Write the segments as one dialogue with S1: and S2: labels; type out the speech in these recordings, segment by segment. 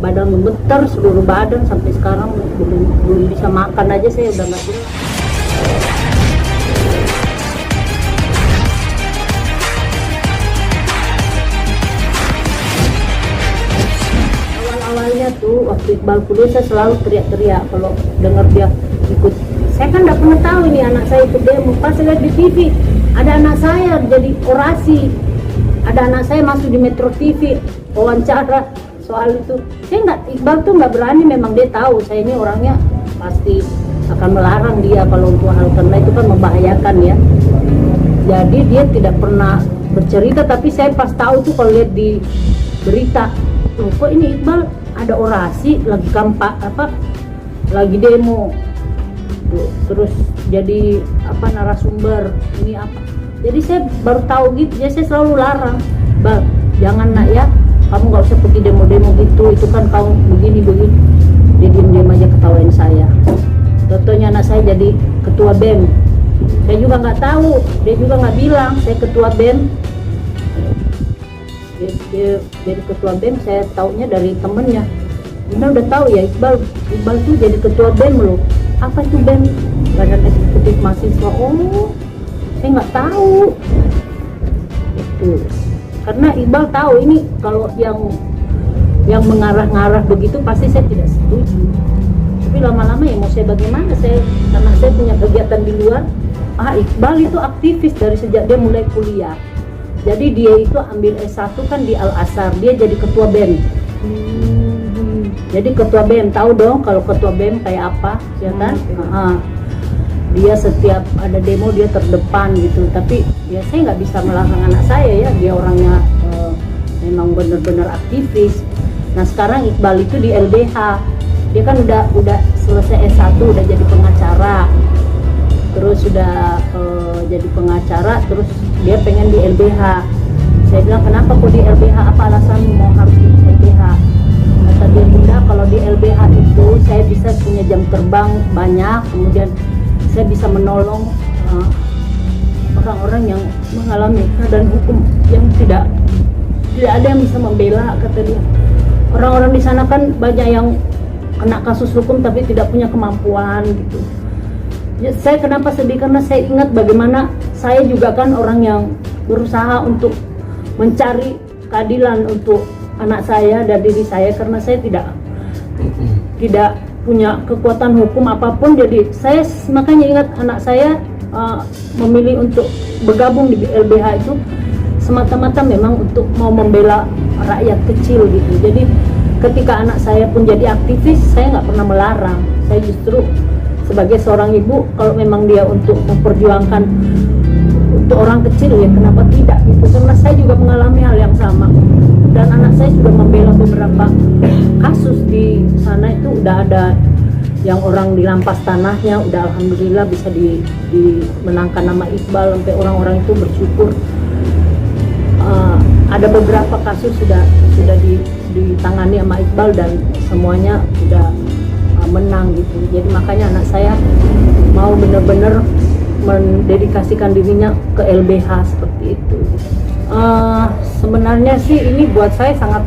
S1: badan gemeter seluruh badan, sampai sekarang belum bisa makan aja saya udah nggak jelas. Awalnya tuh waktu Iqbal kuliah saya selalu teriak-teriak kalau dengar dia ikut. Saya kan nggak pernah tahu ini anak saya ikut demo. Pas saya lihat di TV ada anak saya jadi orasi, ada anak saya masuk di Metro TV wawancara soal itu. Saya nggak, Iqbal tuh nggak berani, memang dia tahu saya ini orangnya pasti akan melarang dia kalau untuk hal karena itu kan membahayakan ya. Jadi dia tidak pernah bercerita, tapi saya pas tahu tuh kalau lihat di berita, loh kok ini Iqbal ada orasi lagi lagi demo tuh, terus jadi narasumber ini apa. Jadi saya baru tahu gitu, jadi saya selalu larang, Bal, jangan nak ya, kamu nggak usah pergi demo-demo gitu, itu kan kamu begini. Dia diam-diam aja ketawain saya. Contohnya anak saya jadi ketua BEM, saya juga nggak tahu, dia juga nggak bilang saya ketua BEM. Dia jadi ketua BEM, saya taunya dari temennya. Bunda udah tahu ya Iqbal tuh jadi ketua BEM loh. Apa itu BEM? Badan Eksekutif Mahasiswa. Oh, saya nggak tahu. Itu karena Iqbal tahu ini kalau yang mengarah-ngarah begitu pasti saya tidak setuju. Tapi lama-lama ya mau saya bagaimana, karena saya punya kegiatan di luar. Iqbal itu aktivis dari sejak dia mulai kuliah. Jadi dia itu ambil S1 kan di Al-Azhar, dia jadi ketua BEM. Jadi ketua BEM, tahu dong kalau ketua BEM kayak apa, ya kan? Dia setiap ada demo dia terdepan gitu. Tapi ya saya nggak bisa melarang anak saya ya, dia orangnya memang benar-benar aktivis. Nah sekarang Iqbal itu di LBH, dia kan udah selesai S1, udah jadi pengacara. Terus sudah jadi pengacara, terus dia pengen di LBH. Saya bilang, kenapa kok di LBH, apa alasanmu mau harus di LBH? Kata dia, Bunda, kalau di LBH itu saya bisa punya jam terbang banyak, kemudian saya bisa menolong orang-orang yang mengalami keadaan hukum yang tidak ada yang bisa membela, kata dia. Orang-orang di sana kan banyak yang kena kasus hukum tapi tidak punya kemampuan gitu. Saya kenapa sedih, karena saya ingat bagaimana saya juga kan orang yang berusaha untuk mencari keadilan untuk anak saya dan diri saya, karena saya tidak punya kekuatan hukum apapun. Jadi saya makanya ingat anak saya memilih untuk bergabung di LBH itu semata-mata memang untuk mau membela rakyat kecil gitu. Jadi ketika anak saya pun jadi aktivis, saya nggak pernah melarang. Saya justru sebagai seorang ibu, kalau memang dia untuk memperjuangkan untuk orang kecil, ya kenapa tidak gitu, karena saya juga mengalami hal yang sama dan anak saya sudah membela beberapa kasus di sana. Itu udah ada yang orang dirampas tanahnya, udah alhamdulillah bisa dimenangkan nama Iqbal, sampai orang-orang itu bersyukur. Ada beberapa kasus sudah ditangani sama Iqbal dan semuanya sudah menang gitu. Jadi makanya anak saya mau benar-benar mendedikasikan dirinya ke LBH seperti itu. Sebenarnya sih ini buat saya sangat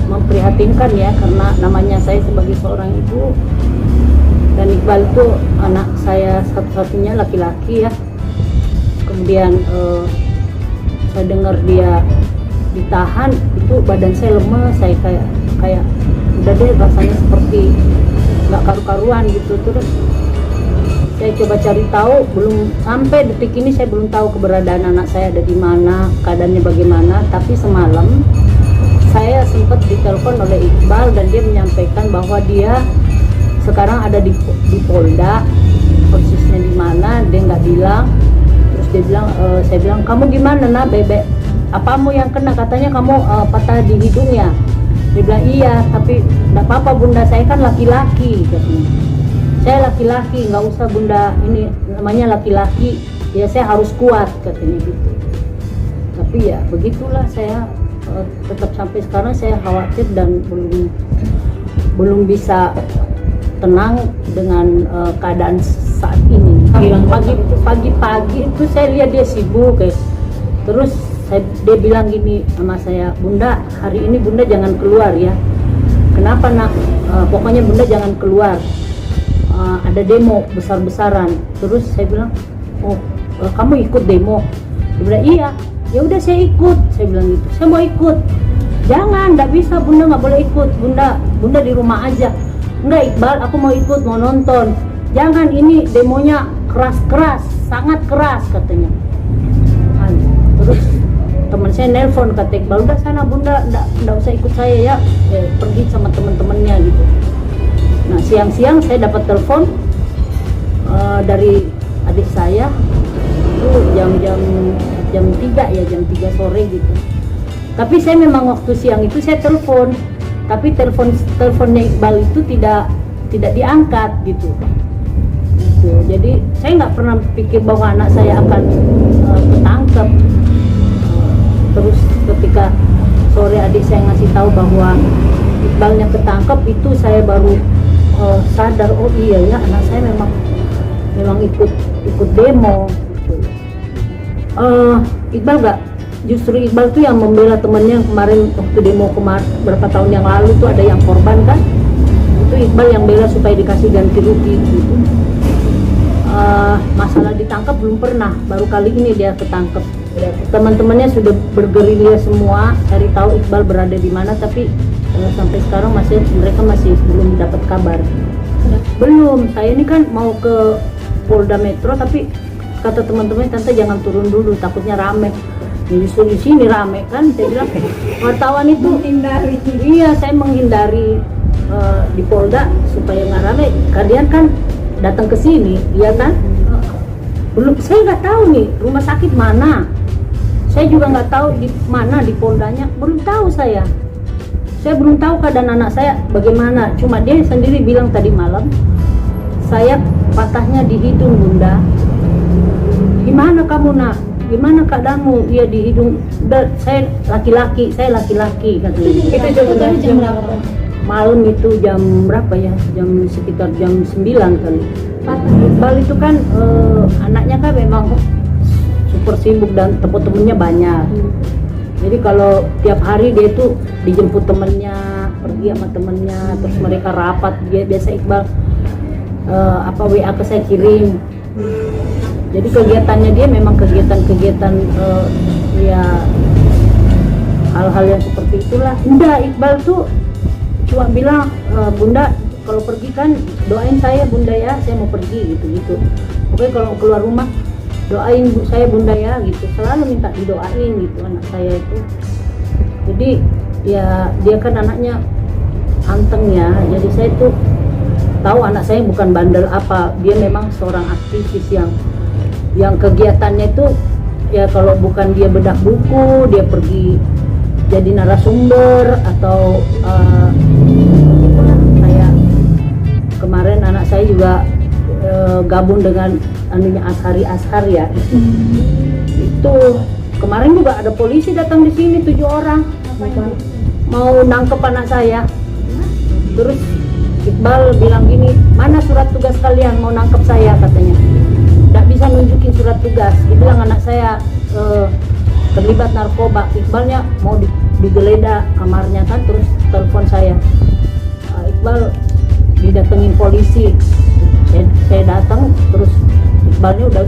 S1: memprihatinkan ya, karena namanya saya sebagai seorang ibu dan Iqbal itu anak saya satu-satunya laki-laki ya. Kemudian saya dengar dia ditahan, itu badan saya lemes, saya kayak udah deh rasanya seperti nggak karu-karuan gitu. Terus saya coba cari tahu, belum sampai detik ini saya belum tahu keberadaan anak saya ada di mana, keadaannya bagaimana. Tapi semalam saya sempat ditelepon oleh Iqbal dan dia menyampaikan bahwa dia sekarang ada di Polda, persisnya di mana dia nggak bilang. Terus dia bilang, saya bilang, kamu gimana nak bebek, apamu yang kena, katanya kamu patah di hidung ya. Dia bilang iya, tapi nggak apa-apa Bunda, saya kan laki-laki katanya. Saya laki-laki, nggak usah Bunda, ini namanya laki-laki ya, saya harus kuat katanya gitu. Tapi ya begitulah, saya tetap sampai sekarang saya khawatir dan belum bisa tenang dengan keadaan saat ini. Pagi-pagi itu saya lihat dia sibuk kayak. Terus dia bilang gini sama saya, Bunda, hari ini Bunda jangan keluar ya, kenapa nak? Pokoknya bunda jangan keluar, ada demo besar-besaran. Terus saya bilang, oh kamu ikut demo? Dia bilang iya. Ya udah saya ikut, saya bilang gitu, saya mau ikut. Jangan, nggak bisa bunda, nggak boleh ikut, bunda di rumah aja. Enggak Iqbal, aku mau ikut, mau nonton. Jangan, ini demonya keras-keras, sangat keras katanya. Terus teman saya nelpon, kata Iqbal, udah sana bunda, nggak usah ikut saya ya, pergi sama teman-temannya gitu. Nah siang-siang saya dapat telepon dari adik saya, itu jam 3 ya, jam 3 sore gitu. Tapi saya memang waktu siang itu saya telepon, tapi teleponnya Iqbal itu tidak diangkat gitu. Jadi saya nggak pernah pikir bahwa anak saya akan ketangkep. Terus ketika sore adik saya ngasih tahu bahwa Iqbalnya ketangkep, itu saya baru sadar, oh iya ya, anak saya memang ikut demo gitu. Iqbal nggak, justru Iqbal tuh yang membela temennya kemarin waktu demo berapa tahun yang lalu tuh ada yang korban kan, itu Iqbal yang bela supaya dikasih ganti rugi gitu. Masalah ditangkap belum pernah, baru kali ini dia ketangkep. Teman-temannya sudah bergerilya semua cari tahu Iqbal berada di mana, tapi sampai sekarang mereka masih belum dapat kabar. Belum, saya ini kan mau ke Polda Metro, tapi kata teman-teman, tante jangan turun dulu, takutnya rame. Jadi di sini rame kan, saya bilang wartawan itu menghindari. Iya, saya menghindari di Polda supaya nggak rame. Kalian kan datang ke sini, iya kan? Belum, saya nggak tahu nih rumah sakit mana. Saya juga nggak tahu di mana di Poldanya, belum tahu saya. Saya belum tahu keadaan anak saya bagaimana. Cuma dia sendiri bilang tadi malam, saya patahnya di hidung bunda. Gimana kamu nak? Gimana keadaanmu? Iya di hidung. Udah, saya laki-laki katanya. Itu jam berapa? Malam itu jam berapa ya? Sekitar jam 9 kali. Iqbal itu kan anaknya kan memang super sibuk dan temen-temennya banyak. Jadi kalau tiap hari dia itu dijemput temennya, pergi sama temennya, terus mereka rapat. Dia biasa Iqbal WA ke saya kirim. Jadi kegiatannya dia memang kegiatan ya hal-hal yang seperti itulah. Udah, Iqbal tuh cuma bilang, bunda kalau pergi kan doain saya bunda ya, saya mau pergi gitu. Pokoknya kalau keluar rumah doain saya bunda ya gitu, selalu minta didoain gitu anak saya itu. Jadi ya dia kan anaknya anteng ya, jadi saya tuh tahu anak saya bukan bandel apa, dia memang seorang aktivis yang kegiatannya itu ya kalau bukan dia bedah buku, dia pergi jadi narasumber atau kayak kemarin anak saya juga gabung dengan anunya Ashar ya. Itu kemarin juga ada polisi datang di sini 7 orang mau nangkep anak saya. Terus Iqbal bilang gini, mana surat tugas kalian mau nangkep saya katanya. Nggak bisa nunjukin surat tugas. Dia bilang anak saya terlibat narkoba. Iqbalnya mau digeledah kamarnya kan, terus telepon saya. Iqbal didatengin polisi. Saya datang, terus Iqbalnya udah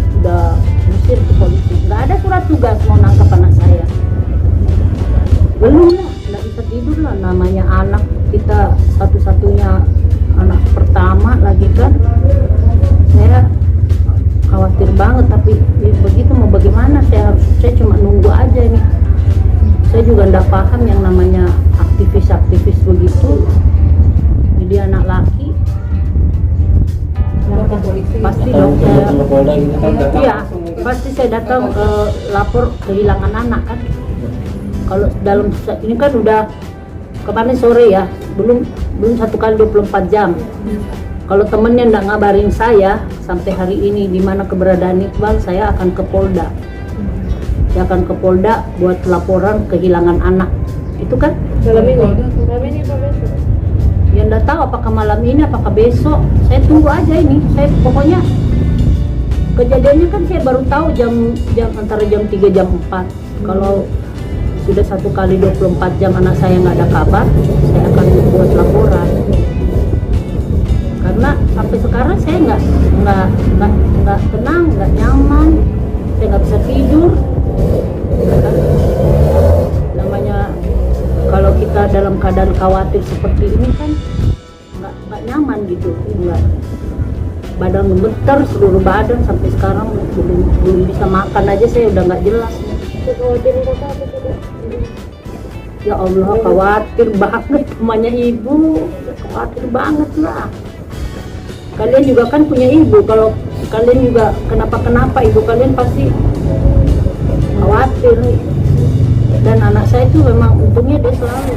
S1: usir ke polisi. Nggak ada surat tugas mau nangkep anak saya. Belum lah, nggak bisa tidur lah, namanya anak kita satu-satunya anak pertama lagi kan. Saya khawatir banget, tapi ya begitu mau bagaimana, saya cuma nunggu aja nih. Saya juga nggak paham yang namanya aktivis begitu. Jadi anak laki pasti dong iya, pasti saya datang lapor kehilangan anak kan. Kalau dalam ini kan udah kemarin sore ya, belum 1 kali 24 jam. Kalau temennya nggak ngabarin saya sampai hari ini di mana keberadaan Iqbal, saya akan ke Polda. Saya akan ke Polda buat laporan kehilangan anak. Itu kan malam ini apa besok? Ya nggak tahu apakah malam ini apakah besok. Saya tunggu aja ini. Saya pokoknya kejadiannya kan saya baru tahu jam antara jam 3 jam 4. Kalau sudah 1 kali 24 jam anak saya nggak ada kabar, saya akan untuk buat laporan. Karena sampai sekarang saya nggak tenang, nggak nyaman, saya nggak bisa tidur. Kan? Namanya kalau kita dalam keadaan khawatir seperti ini kan nggak nyaman gitu, nggak, badan gemeter seluruh badan, sampai sekarang belum bisa makan aja saya udah nggak jelas. Ya Allah, khawatir banget namanya ibu, khawatir banget lah. Kalian juga kan punya ibu, kalau kalian juga kenapa ibu kalian pasti khawatir. Dan anak saya itu memang untungnya dia selalu